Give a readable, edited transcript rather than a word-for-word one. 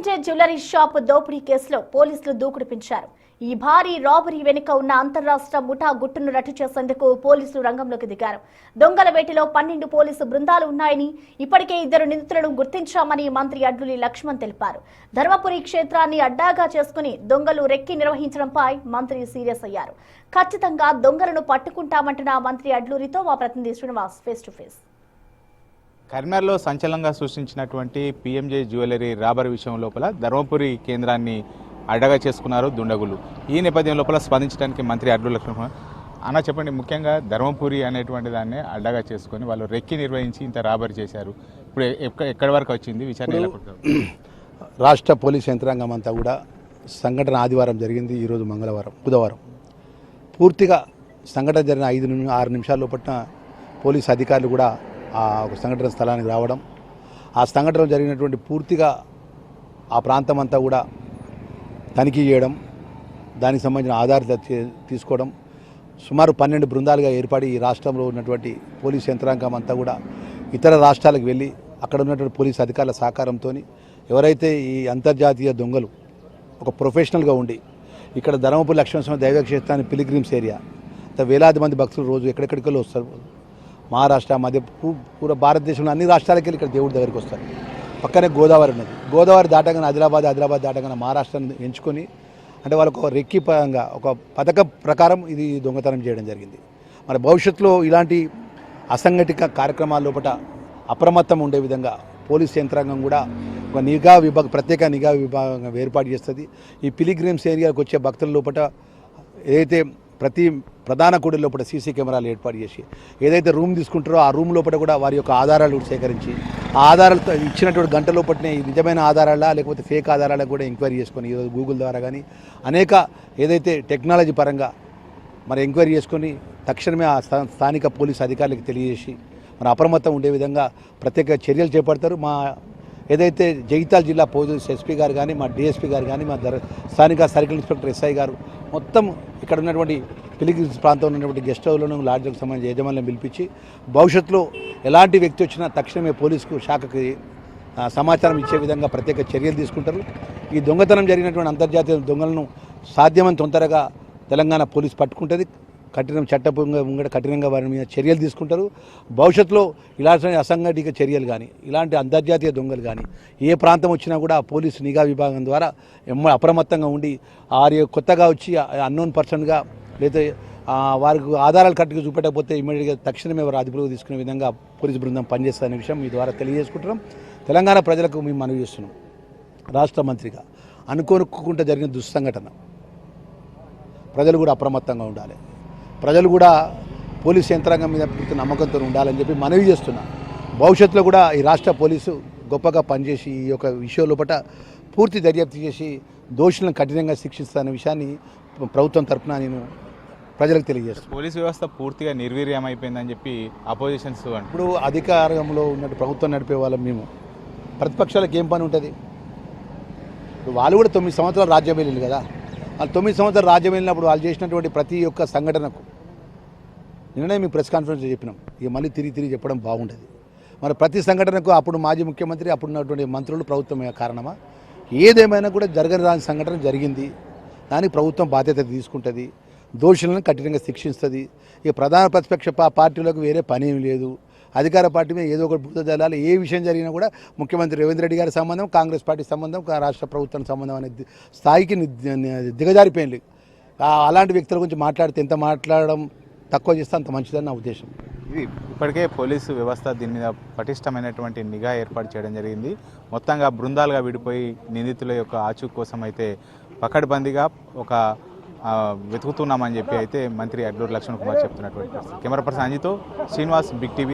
PMJ jewellery shop దోపిడీ కేసులో పోలీసులు దూకుడు పెంచారు. ఈ భారీ రాబరీ వెనుక ఉన్న అంతర్రాష్ట్ర ముఠా గుట్టును రట్టు చేసేందుకు పోలీసులు రంగంలోకి దిగారు. దొంగల వేటలో 12 పోలీసు బృందాలు ఉన్నాయని, ఇప్పటికే 2 నిందితులను గుర్తించామని మంత్రి అడ్లూరి లక్ష్మణ్ తెలిపారు. ధర్మపురి క్షేత్రాన్ని అడ్డాగా చేసుకుని దొంగలు రెక్కి నిర్వహించడంపై మంత్రి సీరియస్ అయ్యారు. ఖచ్చితంగా దొంగలను పట్టుకుంటామంటున్న మంత్రి అడ్లూరితో మా ప్రతినిధి శ్రీనివాస్ ఫేస్ టు ఫేస్. కరీంనగర్లో సంచలనంగా సృష్టించినటువంటి పిఎంజే జ్యువెలరీ రాబరీ విషయం లోపల ధర్మపురి కేంద్రాన్ని అడ్డగా చేసుకున్నారు దుండగులు. ఈ నేపథ్యం లోపల స్పందించడానికి మంత్రి అడ్లూరి లక్ష్మణ్ అన్న చెప్పండి, ముఖ్యంగా ధర్మపురి అనేటువంటి దాన్ని అడ్డగా చేసుకొని వాళ్ళు రెక్కి నిర్వహించి ఇంత రాబరీ చేశారు. ఇప్పుడు ఎక్కడి వరకు వచ్చింది విచారణ? రాష్ట్ర పోలీస్ యంత్రాంగం అంతా కూడా సంఘటన ఆదివారం జరిగింది, ఈరోజు బుధవారం పూర్తిగా సంఘటన జరిగిన 5-6 నిమిషాల లోపల పోలీస్ అధికారులు కూడా ఆ సంఘటన స్థలానికి రావడం, ఆ సంఘటన జరిగినటువంటి పూర్తిగా ఆ ప్రాంతం అంతా కూడా తనిఖీ చేయడం, దానికి సంబంధించిన ఆధారాలు తీసుకోవడం, సుమారు 12 బృందాలుగా ఏర్పడి ఈ రాష్ట్రంలో ఉన్నటువంటి పోలీస్ యంత్రాంగం అంతా కూడా ఇతర రాష్ట్రాలకు వెళ్ళి అక్కడ ఉన్నటువంటి పోలీస్ అధికారుల సహకారంతో ఎవరైతే ఈ అంతర్జాతీయ దొంగలు ఒక ప్రొఫెషనల్గా ఉండి ఇక్కడ ధర్మపురి లక్ష్మణస్వామి దైవక్షేత్రాన్ని పిలిగ్రిమ్స్ ఏరియా వేలాది మంది భక్తులు రోజు ఎక్కడెక్కడికి వస్తారు. మహారాష్ట్ర, మధ్య పూర్వ భారతదేశంలో అన్ని రాష్ట్రాలకి వెళ్ళి ఇక్కడ దేవుడి దగ్గరికి వస్తారు. పక్కనే గోదావరి ఉన్నది, గోదావరి దాటగానే ఆదిలాబాద్ దాటగానే మహారాష్ట్రను ఎంచుకొని అంటే వాళ్ళకు ఒక రెక్కి పరంగా ఒక పథకం ప్రకారం ఇది దొంగతనం చేయడం జరిగింది. మరి భవిష్యత్తులో ఇలాంటి అసంఘటిత కార్యక్రమాల లోపల అప్రమత్తం ఉండే విధంగా పోలీస్ యంత్రాంగం కూడా ఒక ప్రత్యేక నిఘా విభాగం ఏర్పాటు చేస్తుంది. ఈ పిలిగ్రిమ్స్ ఏరియాకి వచ్చే భక్తుల లోపల ఏదైతే ప్రతి ప్రధాన గుడి లోపల సీసీ కెమెరాలు ఏర్పాటు చేసి ఏదైతే రూమ్ తీసుకుంటారో ఆ రూమ్ లోపల కూడా వారి యొక్క ఆధారాలు సేకరించి ఆ ఆధారాలతో ఇచ్చినటువంటి గంట లోపలనే నిజమైన ఆధారాలా లేకపోతే ఫేక్ ఆధారాలకు కూడా ఎంక్వైరీ చేసుకొని ఈరోజు గూగుల్ ద్వారా కానీ అనేక ఏదైతే టెక్నాలజీ పరంగా మరి ఎంక్వైరీ చేసుకొని తక్షణమే ఆ స్థానిక పోలీసు అధికారులకు తెలియజేసి మరి అప్రమత్తం ఉండే విధంగా ప్రత్యేక చర్యలు చేపడతారు. మా ఏదైతే జగిత్యాల జిల్లా పోలీస్ ఎస్పీ గారు కానీ మా డిఎస్పీ గారు కానీ మా స్థానిక సర్కిల్ ఇన్స్పెక్టర్ ఎస్ఐ గారు మొత్తం ఇక్కడ ఉన్నటువంటి పిలిగ్రిమ్స్ ప్రాంతంలో ఉన్నటువంటి గెస్ట్ హౌస్లను లాడ్జ్లకు సంబంధించిన యజమానులను పిలిపించి భవిష్యత్తులో ఎలాంటి వ్యక్తి వచ్చినా తక్షణమే పోలీసుకు శాఖకి సమాచారం ఇచ్చే విధంగా ప్రత్యేక చర్యలు తీసుకుంటారు. ఈ దొంగతనం జరిగినటువంటి అంతర్జాతీయ దొంగలను సాధ్యమైన తొందరగా తెలంగాణ పోలీసు పట్టుకుంటుంది. కఠినంగా వారి మీద చర్యలు తీసుకుంటారు. భవిష్యత్తులో ఇలాంటి అసంఘటిత చర్యలు కానీ ఇలాంటి అంతర్జాతీయ దొంగలు కానీ ఏ ప్రాంతం వచ్చినా కూడా పోలీసు నిఘా విభాగం ద్వారా అప్రమత్తంగా ఉండి వారి కొత్తగా వచ్చి అన్నోన్ పర్సన్గా లేదా వారికి ఆధారాలు కట్టుకు చూపెట్టకపోతే ఇమ్మీడియట్గా తక్షణమే వారు అదుపులోకి తీసుకునే విధంగా పోలీసు బృందం పనిచేస్తుందనే విషయం మీ ద్వారా తెలియజేసుకుంటున్నాం. తెలంగాణ ప్రజలకు మేము మనవి చేస్తున్నాం. రాష్ట్ర మంత్రిగా అనుకోకుండా జరిగిన దుస్సంఘటన, ప్రజలు కూడా అప్రమత్తంగా ఉండాలి. ప్రజలు కూడా పోలీసు యంత్రాంగం మీద పూర్తి నమ్మకంతో ఉండాలని చెప్పి మనవి చేస్తున్నా. భవిష్యత్తులో కూడా ఈ రాష్ట్ర పోలీసు గొప్పగా పనిచేసి ఈ యొక్క విషయం లోపల పూర్తి దర్యాప్తు చేసి దోషులను కఠినంగా శిక్షిస్తారనే విషయాన్ని ప్రభుత్వం తరఫున నేను ప్రజలకు తెలియజేస్తాను. పోలీసు వ్యవస్థ పూర్తిగా నిర్వీర్యం అయిపోయిందని చెప్పి అపోజిషన్స్ ఇప్పుడు అధికారంలో ఉన్నట్టు ప్రభుత్వం నడిపే వాళ్ళం మేము, ప్రతిపక్షాలకు ఏం పని ఉంటుంది? ఇప్పుడు వాళ్ళు కూడా 9 సంవత్సరాలు రాజ్యం వెళ్ళింది కదా. వాళ్ళు 9 సంవత్సరాలు రాజ్యం వెళ్ళినప్పుడు వాళ్ళు చేసినటువంటి ప్రతి ఒక్క సంఘటనకు నిన్ననే మేము ప్రెస్ కాన్ఫరెన్స్ చెప్పినాం. ఇక మళ్ళీ తిరిగి చెప్పడం బాగుంటుంది. మరి ప్రతి సంఘటనకు అప్పుడు మాజీ ముఖ్యమంత్రి అప్పుడున్నటువంటి మంత్రులు ప్రభుత్వం కారణమా? ఏదేమైనా కూడా జరగని రాని సంఘటన జరిగింది, దానికి ప్రభుత్వం బాధ్యత తీసుకుంటుంది, దోషులను కఠినంగా శిక్షిస్తుంది. ఇక ప్రధాన ప్రతిపక్ష పార్టీలకు వేరే పని ఏమి లేదు. అధికార పార్టీ మీద ఏదో ఒకటి బుద్ధ జల్లాలి. ఏ విషయం జరిగినా కూడా ముఖ్యమంత్రి రేవంత్ రెడ్డి గారి సంబంధం, కాంగ్రెస్ పార్టీ సంబంధం, రాష్ట్ర ప్రభుత్వం సంబంధం అనే స్థాయికి దిగజారిపోయింది. అలాంటి వ్యక్తుల గురించి మాట్లాడితే ఎంత మాట్లాడడం తక్కువ చేస్తే అంత మంచిదని నా ఉద్దేశం. ఇది ఇప్పటికే పోలీసు వ్యవస్థ దీని మీద పటిష్టమైనటువంటి నిఘా ఏర్పాటు చేయడం జరిగింది. మొత్తంగా బృందాలుగా విడిపోయి నిందితుల యొక్క ఆచూ కోసం అయితే పకడ్బందీగా ఒక వెతుకుతున్నామని చెప్పి అయితే మంత్రి అడ్లూరి లక్ష్మణ్ కుమార్ చెప్తున్నటువంటి పరిస్థితి. కెమెరా పర్సన్ అంజితో శ్రీనివాస్, బిగ్ టీవీ.